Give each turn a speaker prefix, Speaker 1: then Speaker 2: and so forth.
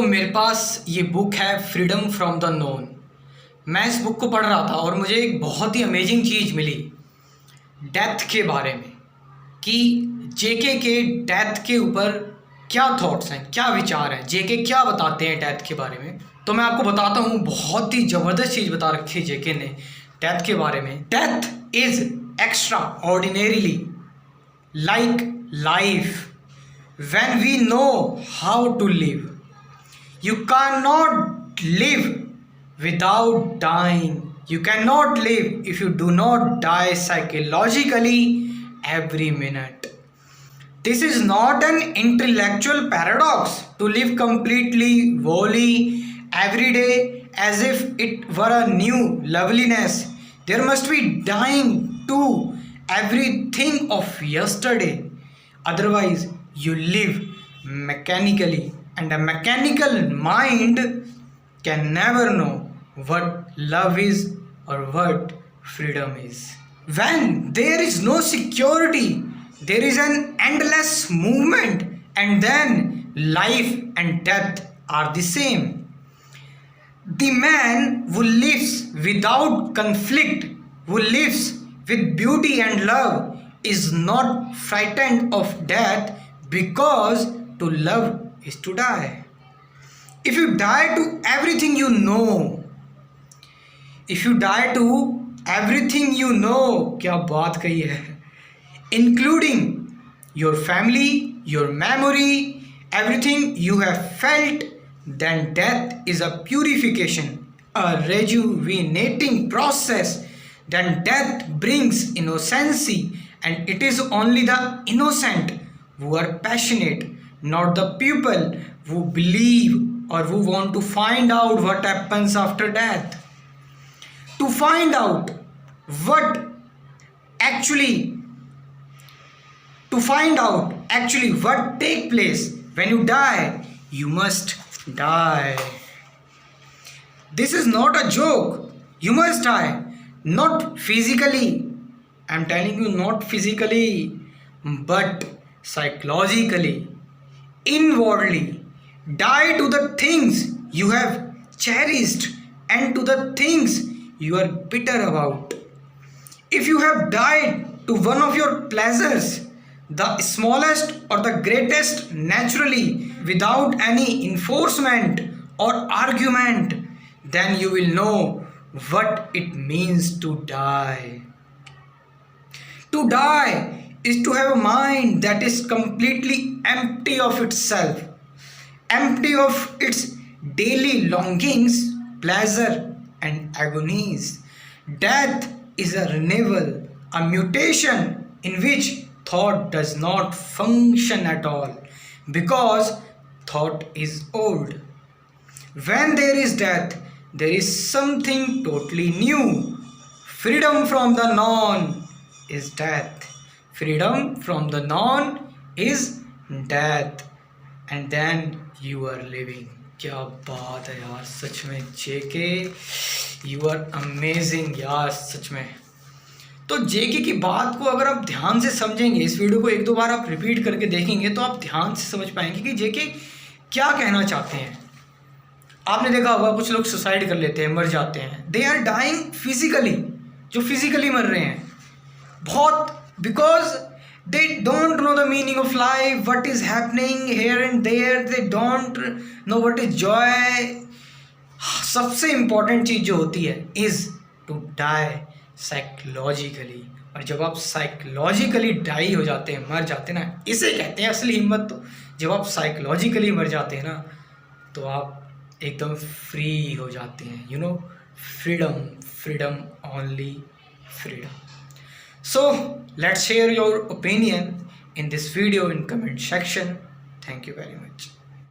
Speaker 1: मेरे पास ये बुक है फ्रीडम फ्रॉम द नोन। मैं इस बुक को पढ़ रहा था और मुझे एक बहुत ही अमेजिंग चीज़ मिली डेथ के बारे में, कि जेके के डेथ के ऊपर क्या थॉट्स हैं, क्या विचार हैं, जेके क्या बताते हैं डेथ के बारे में। तो मैं आपको बताता हूँ, बहुत ही ज़बरदस्त चीज़ बता रखी है जेके ने डेथ के बारे में। Death is extra ordinarily like life when we know how to live. You cannot live without dying. You cannot live if you do not die psychologically every minute. This is not an intellectual paradox to live completely wholly every day as if it were a new loveliness. There must be dying to everything of yesterday. Otherwise, you live mechanically, and a mechanical mind can never know what love is or what freedom is. When there is no security, there is an endless movement, and then life and death are the same. The man who lives without conflict, who lives with beauty and love, is not frightened of death, because to love is to die. If you die to everything you know, if you die to everything you know, क्या बात कही है, including your family, your memory, everything you have felt, then death is a purification, a rejuvenating process. Then death brings innocency, and it is only the innocent who are passionate, not the people who believe or who want to find out what happens after death. To find out what actually what take place when you die, you must die. This is not a joke. You must die, not physically. I'm telling you, not physically, but psychologically, inwardly. Die to the things you have cherished and to the things you are bitter about. If you have died to one of your pleasures, the smallest or the greatest, naturally, without any enforcement or argument, then you will know what it means to die. To die is to have a mind that is completely empty of itself, empty of its daily longings, pleasure, and agonies. Death is a renewal, a mutation in which thought does not function at all, because thought is old. When there is death, there is something totally new. Freedom from the non is death. Freedom from the non is death. And then you are living. क्या बात है यार, सच में जेके, you are amazing यार, सच में। तो जेके की बात को अगर आप ध्यान से समझेंगे, इस वीडियो को एक दो बार आप रिपीट करके देखेंगे, तो आप ध्यान से समझ पाएंगे कि जेके क्या कहना चाहते हैं। आपने देखा होगा कुछ लोग सुसाइड कर लेते हैं, मर जाते हैं। दे आर डाइंग फिजिकली, जो फिजिकली मर रहे हैं बहुत, because they don't know the meaning of life, what is happening here and there, they don't know what is joy. सबसे important चीज़ जो होती है is to die psychologically. और जब आप साइकोलॉजिकली डाई हो जाते हैं, मर जाते हैं ना, इसे कहते हैं असली हिम्मत। तो जब आप साइकोलॉजिकली मर जाते हैं ना, तो आप एकदम फ्री हो जाते हैं। You know, freedom only freedom. So let's share your opinion in this video in comment section. Thank you very much.